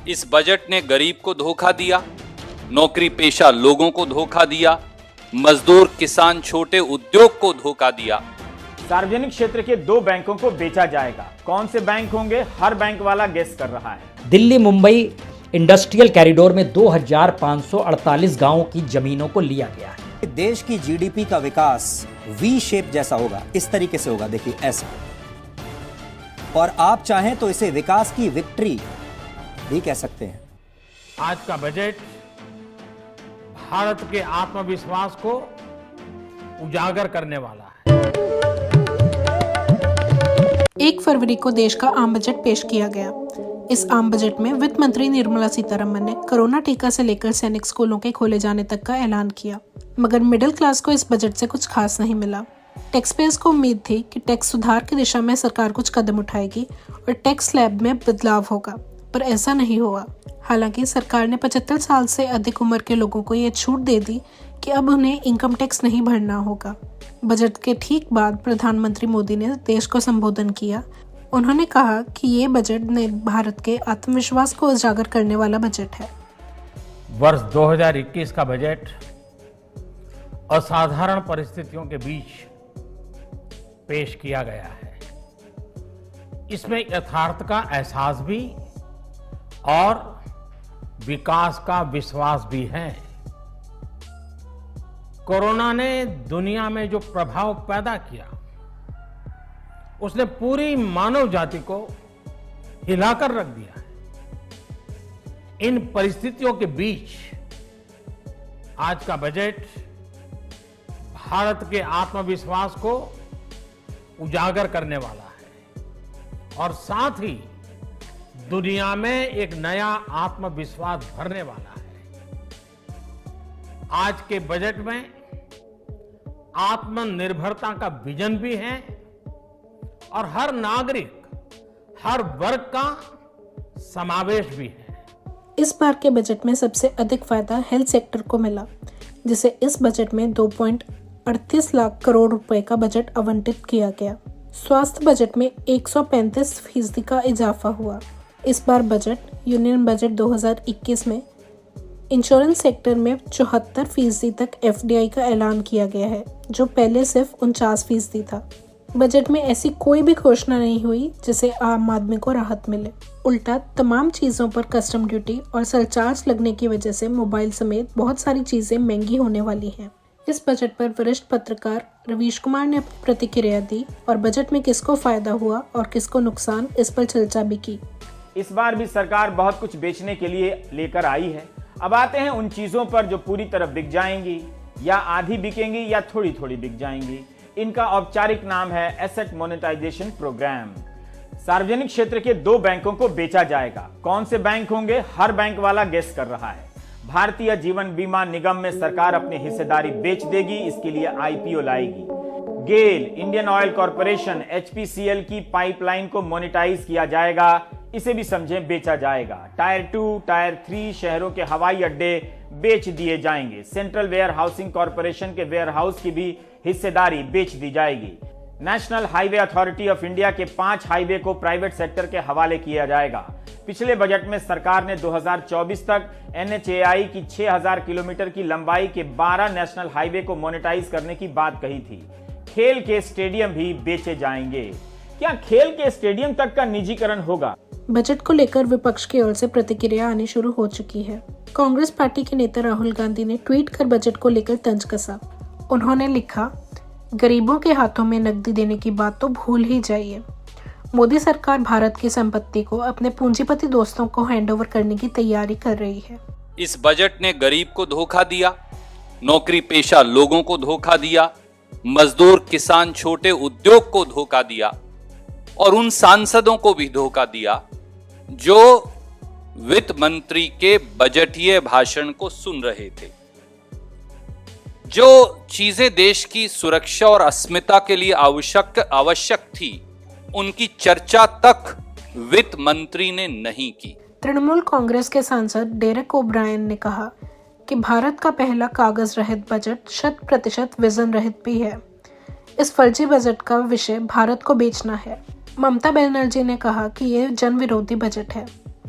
इस बजट ने गरीब को धोखा दिया, नौकरी पेशा लोगों को धोखा दिया, मजदूर किसान छोटे उद्योग को धोखा दिया। सार्वजनिक क्षेत्र के 2 बैंकों को बेचा जाएगा। कौन से बैंक होंगे, हर बैंक वाला गेस कर रहा है। दिल्ली मुंबई इंडस्ट्रियल कॉरिडोर में 2548 गांवों की जमीनों को लिया गया है। देश की जीडीपी का विकास वी शेप जैसा होगा, इस तरीके से होगा, देखिए ऐसा। और आप चाहें तो इसे विकास की विक्ट्री भी कह सकते हैं। आज का बजट भारत के आत्मविश्वास को उजागर करने वाला है। 1 फरवरी को देश का आम बजट पेश किया गया। इस आम बजट में वित्त मंत्री निर्मला सीतारमण ने कोरोना टीका से लेकर सैनिक स्कूलों के खोले जाने तक का ऐलान किया, मगर मिडिल क्लास को इस बजट से कुछ खास नहीं मिला। टैक्स पेयर्स को उम्मीद थी कि टैक्स सुधार की दिशा में सरकार कुछ कदम उठाएगी और टैक्स स्लैब में बदलाव होगा, पर ऐसा नहीं हुआ। हालांकि सरकार ने 75 साल से अधिक उम्र के लोगों को ये छूट दे दी कि अब उन्हें इनकम टैक्स नहीं भरना होगा। बजट के ठीक बाद प्रधानमंत्री मोदी ने देश को संबोधन किया। उन्होंने कहा कि ये बजट ने भारत के आत्मविश्वास को उजागर करने वाला बजट है। वर्ष 2021 का बजट असाधारण परिस्थितियों के बीच पेश किया गया है। इसमें यथार्थ का एहसास भी और विकास का विश्वास भी है। कोरोना ने दुनिया में जो प्रभाव पैदा किया, उसने पूरी मानव जाति को हिलाकर रख दिया है। इन परिस्थितियों के बीच आज का बजट भारत के आत्मविश्वास को उजागर करने वाला है और साथ ही दुनिया में एक नया आत्मविश्वास भरने वाला है। आज के बजट में आत्मनिर्भरता का विजन भी है और हर नागरिक, हर वर्ग का समावेश भी है। इस बार के बजट में सबसे अधिक फायदा हेल्थ सेक्टर को मिला, जिसे इस बजट में 2.38 लाख करोड़ रुपए का बजट आवंटित किया गया। स्वास्थ्य बजट में 135% का इजाफा हुआ। इस बार बजट, यूनियन बजट 2021 में इंश्योरेंस सेक्टर में 74% तक एफडीआई का ऐलान किया गया है, जो पहले सिर्फ 49% था। बजट में ऐसी कोई भी घोषणा नहीं हुई जिससे आम आदमी को राहत मिले। उल्टा तमाम चीजों पर कस्टम ड्यूटी और सरचार्ज लगने की वजह से मोबाइल समेत बहुत सारी चीजें महंगी होने वाली हैं। इस बजट पर वरिष्ठ पत्रकार रवीश कुमार ने अपनी प्रतिक्रिया दी और बजट में किसको फायदा हुआ और किसको नुकसान, इस पर चर्चा भी की। इस बार भी सरकार बहुत कुछ बेचने के लिए लेकर आई है। अब आते हैं उन चीजों पर जो पूरी तरह बिक जाएंगी या आधी बिकेंगी या थोड़ी थोड़ी बिक जाएंगी। इनका औपचारिक नाम है एसेट मोनेटाइजेशन प्रोग्राम। सार्वजनिक क्षेत्र के 2 बैंकों को बेचा जाएगा। कौन से बैंक होंगे, हर बैंक वाला गेस कर रहा है। भारतीय जीवन बीमा निगम में सरकार अपनी हिस्सेदारी बेच देगी, इसके लिए आईपीओ लाएगी। गेल, इंडियन ऑयल कॉर्पोरेशन, एचपीसीएल की पाइपलाइन को मोनेटाइज किया जाएगा, इसे भी समझें बेचा जाएगा। टायर 2, टायर 3 शहरों के हवाई अड्डे बेच दिए जाएंगे। सेंट्रल वेयर हाउसिंग कॉर्पोरेशन के वेयर हाउस की भी हिस्सेदारी बेच दी जाएगी। National highway authority of India के 5 हाईवे को प्राइवेट सेक्टर के हवाले किया जाएगा। पिछले बजट में सरकार ने 2024 तक एनएचएआई की 6000 किलोमीटर की लंबाई के 12 नेशनल हाईवे को मोनेटाइज करने की बात कही थी। खेल के स्टेडियम भी बेचे जाएंगे। क्या खेल के स्टेडियम तक का निजीकरण होगा? बजट को लेकर विपक्ष की ओर से प्रतिक्रिया आनी शुरू हो चुकी है। कांग्रेस पार्टी के नेता राहुल गांधी ने ट्वीट कर बजट को लेकर तंज कसा। उन्होंने लिखा, गरीबों के हाथों में नकदी देने की बात तो भूल ही जाइए। मोदी सरकार भारत की संपत्ति को अपने पूंजीपति दोस्तों को हैंडओवर करने की तैयारी कर रही है। इस बजट ने गरीब को धोखा दिया, नौकरी पेशा लोगों को धोखा दिया, मजदूर किसान छोटे उद्योग को धोखा दिया और उन सांसदों को भी धोखा दिया जो वित्त मंत्री के बजटीय भाषण को सुन रहे थे। जो चीजें देश की सुरक्षा और अस्मिता के लिए आवश्यक थी, उनकी चर्चा तक वित्त मंत्री ने नहीं की। तृणमूल कांग्रेस के सांसद डेरेक ओब्रायन ने कहा कि भारत का पहला कागज रहित बजट 100% विजन रहित भी है। इस फर्जी बजट का विषय भारत को बेचना है। ममता बनर्जी ने कहा कि यह जन विरोधी बजट है।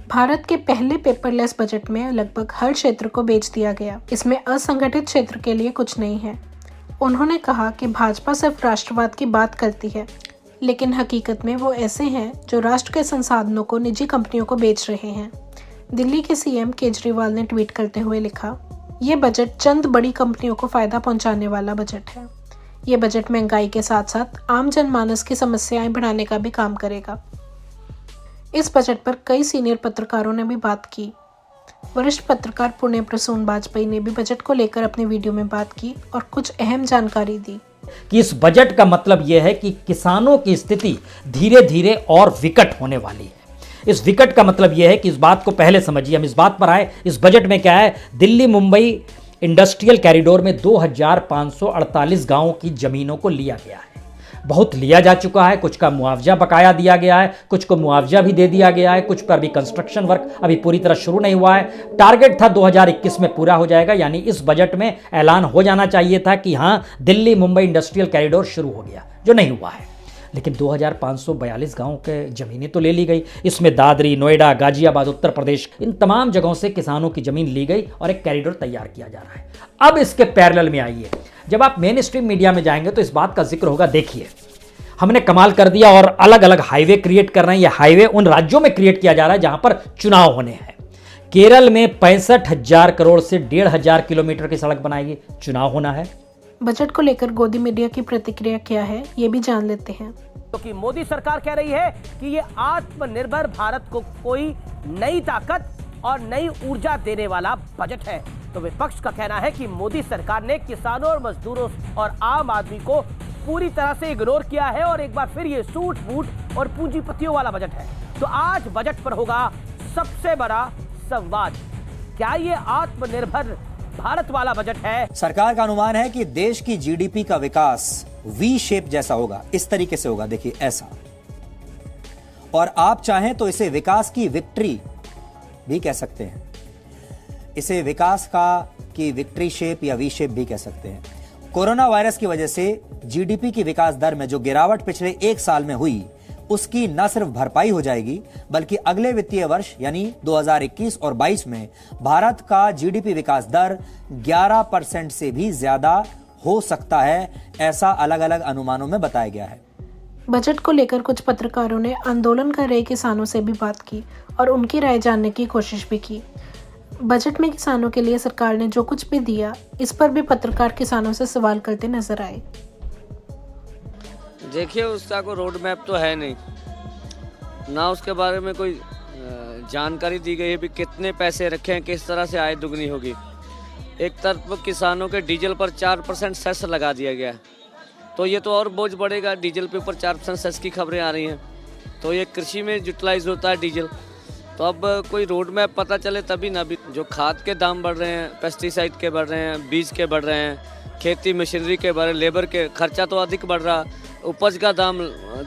भारत के पहले पेपरलेस बजट में लगभग हर क्षेत्र को बेच दिया गया। इसमें असंगठित क्षेत्र के लिए कुछ नहीं है। उन्होंने कहा कि भाजपा सिर्फ राष्ट्रवाद की बात करती है, लेकिन हकीकत में वो ऐसे हैं जो राष्ट्र के संसाधनों को निजी कंपनियों को बेच रहे हैं। दिल्ली के सीएम केजरीवाल ने ट्वीट करते हुए लिखा, ये बजट चंद बड़ी कंपनियों को फायदा पहुंचाने वाला बजट है। ये बजट महंगाई के साथ साथ आम जनमानस की समस्याएं बढ़ाने का भी काम करेगा। इस बजट पर कई सीनियर पत्रकारों ने भी बात की। वरिष्ठ पत्रकार पुण्य प्रसून वाजपेयी ने भी बजट को लेकर अपने वीडियो में बात की और कुछ अहम जानकारी दी कि इस बजट का मतलब यह है कि किसानों की स्थिति धीरे धीरे और विकट होने वाली है। इस विकट का मतलब यह है कि इस बात को पहले समझिए, हम इस बात पर आए। इस बजट में क्या है, दिल्ली मुंबई इंडस्ट्रियल कॉरिडोर में 2548 गांवों की जमीनों को लिया गया है। बहुत लिया जा चुका है, कुछ का मुआवजा बकाया दिया गया है, कुछ को मुआवजा भी दे दिया गया है, कुछ पर भी कंस्ट्रक्शन वर्क अभी पूरी तरह शुरू नहीं हुआ है। टारगेट था 2021 में पूरा हो जाएगा, यानी इस बजट में ऐलान हो जाना चाहिए था कि हाँ, दिल्ली मुंबई इंडस्ट्रियल कॉरिडोर शुरू हो गया, जो नहीं हुआ है। लेकिन 2542 गांवों के ज़मीनें तो ले ली गई। इसमें दादरी, नोएडा, गाजियाबाद, उत्तर प्रदेश, इन तमाम जगहों से किसानों की ज़मीन ली गई और एक कॉरिडोर तैयार किया जा रहा है। अब इसके पैरेलल में आइए, जब आप मेन स्ट्रीम मीडिया में जाएंगे तो इस बात का जिक्र होगा, देखिए हमने कमाल कर दिया और अलग अलग हाईवे क्रिएट कर रहे हैं। ये हाईवे उन राज्यों में क्रिएट किया जा रहा है जहां पर चुनाव होने हैं। केरल में 65,000 करोड़ से 1,500 किलोमीटर की सड़क बनाएगी, चुनाव होना है। बजट को लेकर गोदी मीडिया की प्रतिक्रिया क्या है, ये भी जान लेते हैं। क्योंकि मोदी सरकार कह रही है कि ये आत्मनिर्भर भारत को कोई नई ताकत और नई ऊर्जा देने वाला बजट है, तो विपक्ष का कहना है कि मोदी सरकार ने किसानों और मजदूरों और आम आदमी को पूरी तरह से इग्नोर किया है और एक बार फिर ये सूट बूट और पूंजीपतियों वाला बजट है। तो आज बजट पर होगा सबसे बड़ा संवाद, क्या ये आत्मनिर्भर भारत वाला बजट है? सरकार का अनुमान है कि देश की जीडीपी का विकास वी शेप जैसा होगा, इस तरीके से होगा, देखिए ऐसा। और आप चाहें तो इसे विकास की विक्ट्री भी कह सकते हैं, इसे विकास की विक्ट्री शेप या वी शेप भी कह सकते हैं। कोरोना वायरस की वजह से जीडीपी की विकास दर में जो गिरावट पिछले एक साल में हुई, उसकी न सिर्फ भरपाई हो जाएगी, बल्कि अगले वित्तीय वर्ष यानी 2021 और 22 में भारत का जीडीपी विकास दर 11% से भी ज्यादा हो सकता है, ऐसा अलग अलग अनुमानों में बताया गया है। बजट को लेकर कुछ पत्रकारों ने आंदोलन कर रहे किसानों से भी बात की और उनकी राय जानने की कोशिश भी की। बजट में किसानों के लिए सरकार ने जो कुछ भी दिया, इस पर भी पत्रकार किसानों से सवाल करते नजर आए। देखिए, उसका कोई रोड मैप तो है नहीं, ना उसके बारे में कोई जानकारी दी गई है भी कितने पैसे रखे हैं, किस तरह से आय दुगनी होगी। एक तरफ किसानों के डीजल पर 4% सेस लगा दिया गया है, तो ये तो और बोझ बढ़ेगा। डीजल पे ऊपर 4% सेस की खबरें आ रही हैं, तो ये कृषि में यूटिलाइज होता है डीजल। तो अब कोई रोड मैप पता चले तभी ना। भी जो खाद के दाम बढ़ रहे हैं, पेस्टिसाइड के बढ़ रहे हैं, बीज के बढ़ रहे हैं, खेती मशीनरी के बढ़ रहे, लेबर के खर्चा तो अधिक बढ़ रहा, उपज का दाम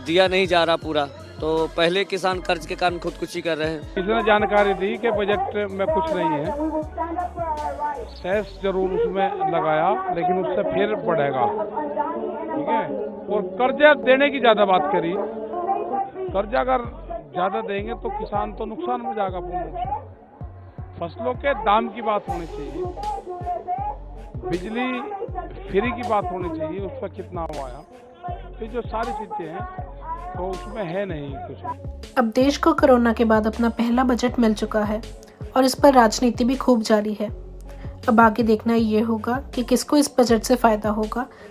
दिया नहीं जा रहा पूरा, तो पहले किसान कर्ज के कारण खुदकुशी कर रहे हैं। इसने जानकारी दी कि बजट में कुछ नहीं है, सेस जरूर उसमें लगाया, लेकिन उससे फिर बढ़ेगा, ठीक है। और कर्जा देने की ज्यादा बात करी, कर्जा अगर ज्यादा देंगे तो किसान तो नुकसान में जाएगा पूर्ण। फसलों के दाम की बात होनी चाहिए, बिजली फ्री की बात होनी चाहिए, उस पर कितना हुआ है, तो जो सारी चीजें हैं तो उसमें है नहीं कुछ। अब देश को कोरोना के बाद अपना पहला बजट मिल चुका है और इस पर राजनीति भी खूब जारी है। अब आगे देखना ये होगा कि किसको इस बजट से फायदा होगा।